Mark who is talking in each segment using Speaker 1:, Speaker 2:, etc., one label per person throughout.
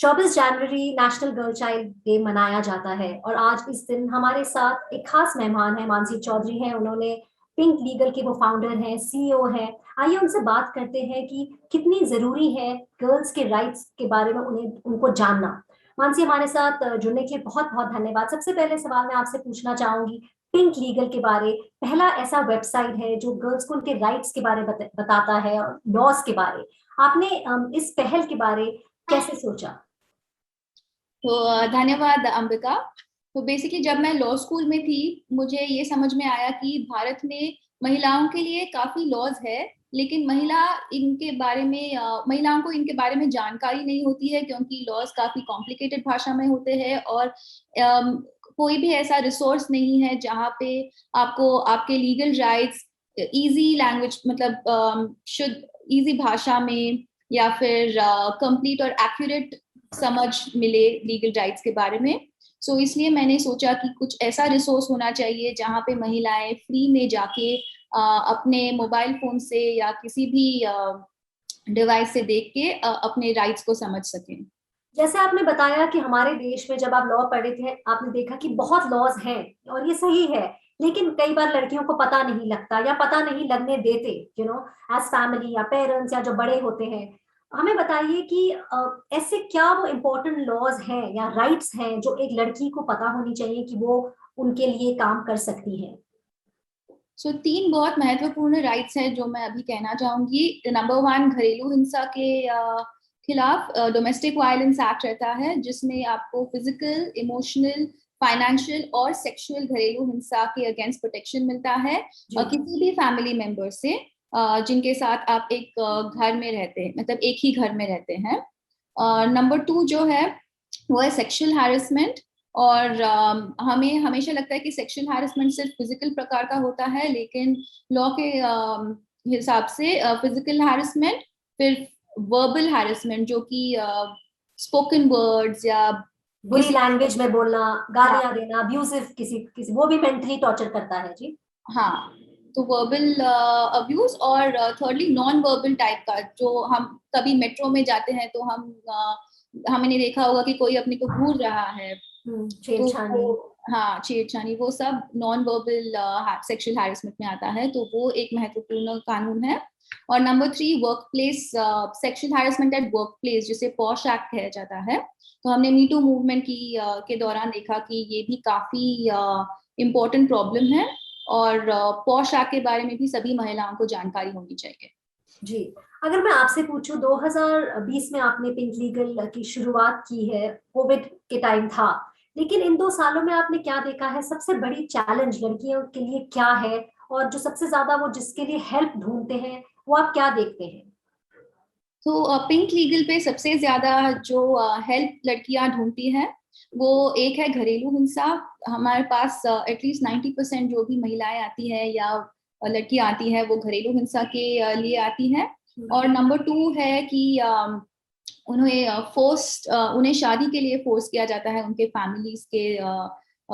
Speaker 1: 24 जनवरी national girl child day मनाया जाता है और आज इस दिन हमारे साथ एक खास मेहमान है, मानसी चौधरी हैं। उन्होंने पिंक लीगल के वो फाउंडर हैं, सीईओ हैं। आइए उनसे बात करते हैं कि कितनी जरूरी है गर्ल्स के राइट्स के बारे में उन्हें उनको जानना। मानसी, हमारे साथ जुड़ने के लिए बहुत बहुत धन्यवाद। सबसे पहले सवाल मैं आपसे पूछना चाहूंगी पिंक लीगल के बारे। पहला ऐसा वेबसाइट है जो गर्ल्स को उनके राइट्स के बारे में बताता है और लॉज के बारे। आपने इस पहल के बारे कैसे सोचा?
Speaker 2: तो धन्यवाद अंबिका। तो बेसिकली जब मैं लॉ स्कूल में थी, मुझे ये समझ में आया कि भारत में महिलाओं के लिए काफी लॉज है, लेकिन महिलाओं को इनके बारे में जानकारी नहीं होती है, क्योंकि लॉज काफी कॉम्प्लिकेटेड भाषा में होते हैं और कोई भी ऐसा रिसोर्स नहीं है जहाँ पे आपको आपके लीगल राइट्स इजी लैंग्वेज, मतलब शुद्ध इजी भाषा में या फिर कंप्लीट और एक्यूरेट समझ मिले लीगल राइट्स के बारे में। इसलिए मैंने सोचा कि कुछ ऐसा रिसोर्स होना चाहिए जहाँ पे महिलाएं फ्री में जाके अपने मोबाइल फोन से या किसी भी डिवाइस से देख के अपने राइट्स को समझ सकें।
Speaker 1: जैसे आपने बताया कि हमारे देश में जब आप लॉ पढ़े थे आपने देखा कि बहुत लॉज हैं और ये सही है, लेकिन कई बार लड़कियों को पता नहीं लगता या पता नहीं लगने देते, एज फैमिली या पेरेंट्स या जो बड़े होते हैं। हमें बताइए कि ऐसे क्या वो इम्पोर्टेंट लॉज हैं या राइट्स हैं जो एक लड़की को पता होनी चाहिए कि वो उनके लिए काम कर सकती है।
Speaker 2: तीन बहुत महत्वपूर्ण राइट्स हैं जो मैं अभी कहना चाहूंगी। नंबर वन, घरेलू हिंसा के खिलाफ डोमेस्टिक वायलेंस एक्ट रहता है, जिसमें आपको फिजिकल, इमोशनल, फाइनेंशियल और सेक्सुअल घरेलू हिंसा के अगेंस्ट प्रोटेक्शन मिलता है किसी भी फैमिली मेंबर से जिनके साथ आप एक घर में रहते हैं, मतलब एक ही घर में रहते हैं। नंबर टू जो है वो है सेक्सुअल हैरेसमेंट। और हमें हमेशा लगता है कि सेक्सुअल हैरेसमेंट सिर्फ फिजिकल प्रकार का होता है, लेकिन लॉ के हिसाब से फिजिकल हैरेसमेंट, फिर वर्बल हैरेसमेंट जो कि स्पोकन वर्ड्स या
Speaker 1: बुरी
Speaker 2: किसी
Speaker 1: लैंग्वेज में बोलना, गालियां देना, अब्यूजिव, किसी किसी वो भी मेंटली टॉर्चर करता है जी।
Speaker 2: हाँ, तो वर्बल अब्यूज। और थर्डली नॉन वर्बल टाइप का, जो हम कभी मेट्रो में जाते हैं तो हमने देखा होगा कि कोई अपने को घूर रहा है, तो
Speaker 1: छेड़छाड़ी।
Speaker 2: वो, हाँ, छेड़छाड़ी, वो सब नॉन वर्बल सेक्सुअल हैरेसमेंट में आता है, तो वो एक महत्वपूर्ण कानून है। और number three, work place sexual harassment at work place, जिसे पॉश एक्ट कहा जाता है। तो हमने मीटू मूवमेंट के दौरान देखा कि ये भी काफी इम्पोर्टेंट प्रॉब्लम है, और पॉश एक्ट के बारे में भी सभी महिलाओं को जानकारी होनी चाहिए।
Speaker 1: जी, अगर मैं आपसे पूछूं 2020 में आपने पिंक लीगल की शुरुआत की है, कोविड के टाइम था, लेकिन इन 2 सालों में आपने क्या देखा है? सबसे बड़ी चैलेंज लड़कियों के लिए क्या है? और जो सबसे ज्यादा वो जिसके लिए हेल्प ढूंढते हैं वो आप क्या देखते हैं?
Speaker 2: तो पिंक लीगल पे सबसे ज्यादा जो हेल्प लड़कियां ढूंढती हैं वो एक है घरेलू हिंसा। हमारे पास एटलीस्ट 90% जो भी महिलाएं आती है या लड़कियां आती है वो घरेलू हिंसा के लिए आती हैं। और नंबर टू है कि उन्हें शादी के लिए फोर्स किया जाता है उनके फैमिलीज के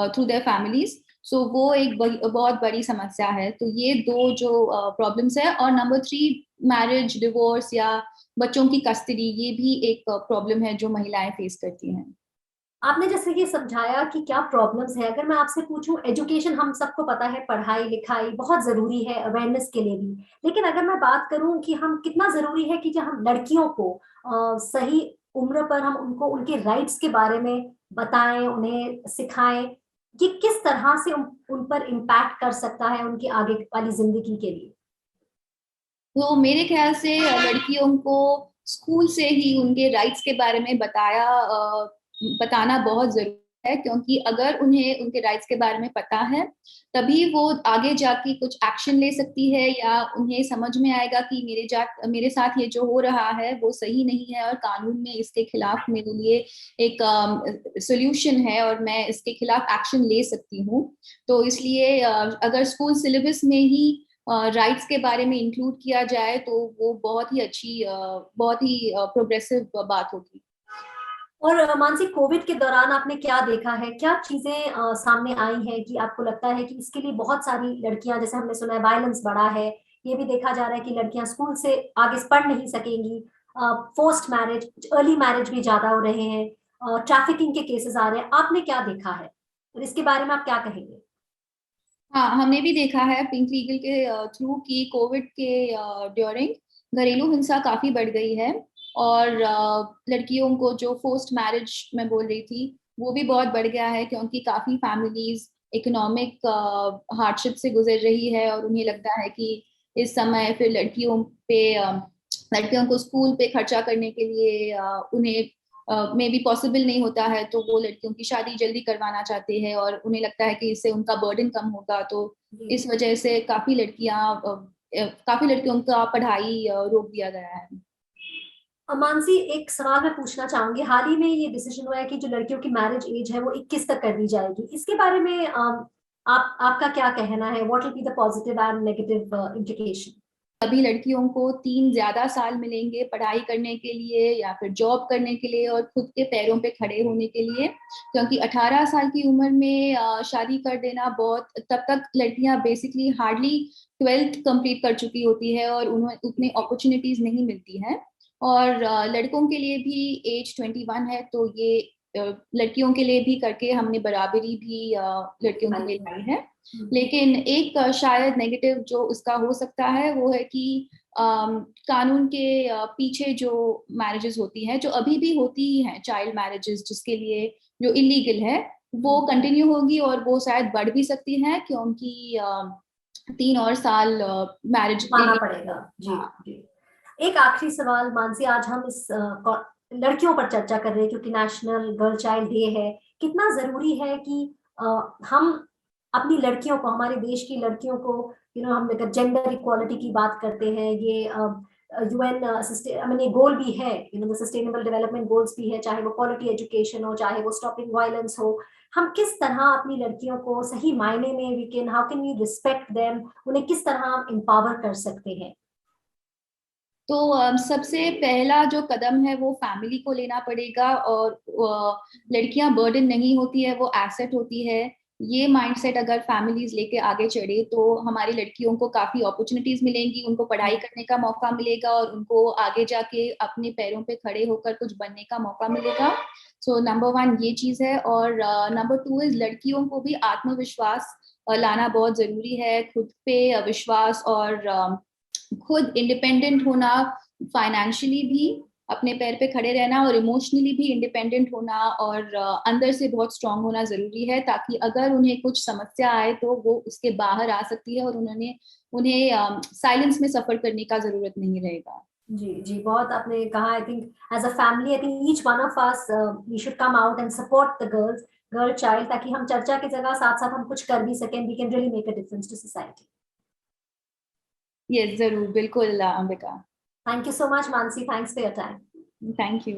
Speaker 2: थ्रू देयर फैमिलीज। वो एक बहुत बड़ी समस्या है। तो ये दो जो प्रॉब्लम्स है। और नंबर थ्री, मैरिज, डिवोर्स या बच्चों की कस्टडी, ये भी एक प्रॉब्लम है जो महिलाएं फेस करती हैं।
Speaker 1: आपने जैसे ये समझाया कि क्या प्रॉब्लम्स है, अगर मैं आपसे पूछूं, एजुकेशन हम सबको पता है, पढ़ाई लिखाई बहुत जरूरी है अवेयरनेस के लिए भी, लेकिन अगर मैं बात करूं कि हम कितना जरूरी है कि जब हम लड़कियों को सही उम्र पर हम उनको उनके राइट्स के बारे में बताएं, उन्हें सिखाएं, ये किस तरह से उन पर इम्पैक्ट कर सकता है उनकी आगे वाली जिंदगी के लिए?
Speaker 2: तो मेरे ख्याल से लड़कियों को स्कूल से ही उनके राइट्स के बारे में बताना बहुत जरूरी है, क्योंकि अगर उन्हें उनके राइट्स के बारे में पता है तभी वो आगे जाके कुछ एक्शन ले सकती है, या उन्हें समझ में आएगा कि मेरे साथ ये जो हो रहा है वो सही नहीं है और कानून में इसके खिलाफ मेरे लिए एक सोल्यूशन है और मैं इसके खिलाफ एक्शन ले सकती हूँ। तो इसलिए अगर स्कूल सिलेबस में ही राइट्स के बारे में इंक्लूड किया जाए तो वो बहुत ही प्रोग्रेसिव बात होगी।
Speaker 1: और मानसी, कोविड के दौरान आपने क्या देखा है? क्या चीजें सामने आई हैं कि आपको लगता है कि इसके लिए बहुत सारी लड़कियां, जैसे हमने सुना है वायलेंस बढ़ा है, ये भी देखा जा रहा है कि लड़कियां स्कूल से आगे पढ़ नहीं सकेंगी, फोर्स्ड मैरिज, अर्ली मैरिज भी ज्यादा हो रहे हैं, ट्रैफिकिंग के केसेस आ रहे हैं, आपने क्या देखा है और इसके बारे में आप क्या कहेंगे?
Speaker 2: हाँ, हमने भी देखा है पिंक लीगल के थ्रू कि कोविड के ड्यूरिंग घरेलू हिंसा काफी बढ़ गई है। और लड़कियों को जो फोर्स्ड मैरिज मैं बोल रही थी वो भी बहुत बढ़ गया है, क्योंकि काफी फैमिलीज इकोनॉमिक हार्डशिप से गुजर रही है और उन्हें लगता है कि इस समय फिर लड़कियों को स्कूल पे खर्चा करने के लिए उन्हें मे बी पॉसिबल नहीं होता है, तो वो लड़कियों की शादी जल्दी करवाना चाहते हैं और उन्हें लगता है कि इससे उनका बर्डन कम होगा। तो
Speaker 1: जी।
Speaker 2: इस वजह से काफी लड़कियों का पढ़ाई रोक दिया गया है।
Speaker 1: मानसी, एक सवाल मैं पूछना चाहूंगी, हाल ही में ये डिसीजन हुआ है कि जो लड़कियों की मैरिज एज है वो 21 तक कर दी जाएगी, इसके बारे में आपका क्या कहना है? What will be the positive and negative implication?
Speaker 2: सभी लड़कियों को 3 ज्यादा साल मिलेंगे पढ़ाई करने के लिए या फिर जॉब करने के लिए और खुद के पैरों पे खड़े होने के लिए, क्योंकि 18 साल की उम्र में शादी कर देना बहुत, तब तक लड़कियां बेसिकली हार्डली 12th कंप्लीट कर चुकी होती है और उन्हें उतनी अपॉर्चुनिटीज नहीं मिलती हैं। और लड़कों के लिए भी एज 21 है, तो ये लड़कियों के लिए भी करके हमने बराबरी भी लड़कियों के लिए लाई है। लेकिन एक शायद नेगेटिव जो उसका हो सकता है वो है कि कानून के पीछे जो मैरिजेस होती हैं, जो अभी भी होती ही हैं, चाइल्ड मैरिजेस जिसके लिए जो इलीगल है, वो कंटिन्यू होगी और वो शायद बढ़ भी सकती है, क्योंकि 3 और साल मैरिज
Speaker 1: माना
Speaker 2: इलीगल।
Speaker 1: पड़ेगा। जी।
Speaker 2: हाँ।
Speaker 1: जी। एक आखिरी सवाल मानसी, आज हम इस लड़कियों पर चर्चा कर रहे हैं क्योंकि नेशनल गर्ल चाइल्ड डे है। कितना जरूरी है कि हम अपनी लड़कियों को, हमारे देश की लड़कियों को, हम अगर जेंडर इक्वालिटी की बात करते हैं, ये यूएन आई मीन ये गोल भी है, सस्टेनेबल डेवलपमेंट गोल्स भी है, चाहे वो क्वालिटी एजुकेशन हो, चाहे वो स्टॉपिंग वायलेंस हो, हम किस तरह अपनी लड़कियों को सही मायने में we can, how can we respect them, उन्हें किस तरह हम एम्पावर कर सकते हैं?
Speaker 2: तो सबसे पहला जो कदम है वो फैमिली को लेना पड़ेगा, और लड़कियां बर्डन नहीं होती है, वो एसेट होती है। ये माइंडसेट अगर फैमिलीज लेके आगे चढ़े तो हमारी लड़कियों को काफी अपॉर्चुनिटीज मिलेंगी, उनको पढ़ाई करने का मौका मिलेगा और उनको आगे जाके अपने पैरों पे खड़े होकर कुछ बनने का मौका मिलेगा। सो नंबर 1 ये चीज है। और नंबर 2 इज लड़कियों को भी आत्मविश्वास लाना बहुत जरूरी है, खुद पे विश्वास और खुद इंडिपेंडेंट होना, फाइनेंशियली भी अपने पैर पे खड़े रहना और इमोशनली भी इंडिपेंडेंट होना, और अंदर से बहुत स्ट्रांग होना जरूरी है, ताकि अगर उन्हें कुछ समस्या आए तो वो उसके बाहर आ सकती है और उन्हें साइलेंस में सफर करने का जरूरत नहीं रहेगा।
Speaker 1: जी। जी, बहुत आपने कहा। I think as a family, I think each one of us we should come out and support the girl child, ताकि हम चर्चा की जगह साथ साथ हम कुछ कर भी सकें, we can really make a difference to society.
Speaker 2: Yes, जरूर, बिल्कुल Ambika.
Speaker 1: Thank you so much Mansi, thanks for your time.
Speaker 2: Thank you.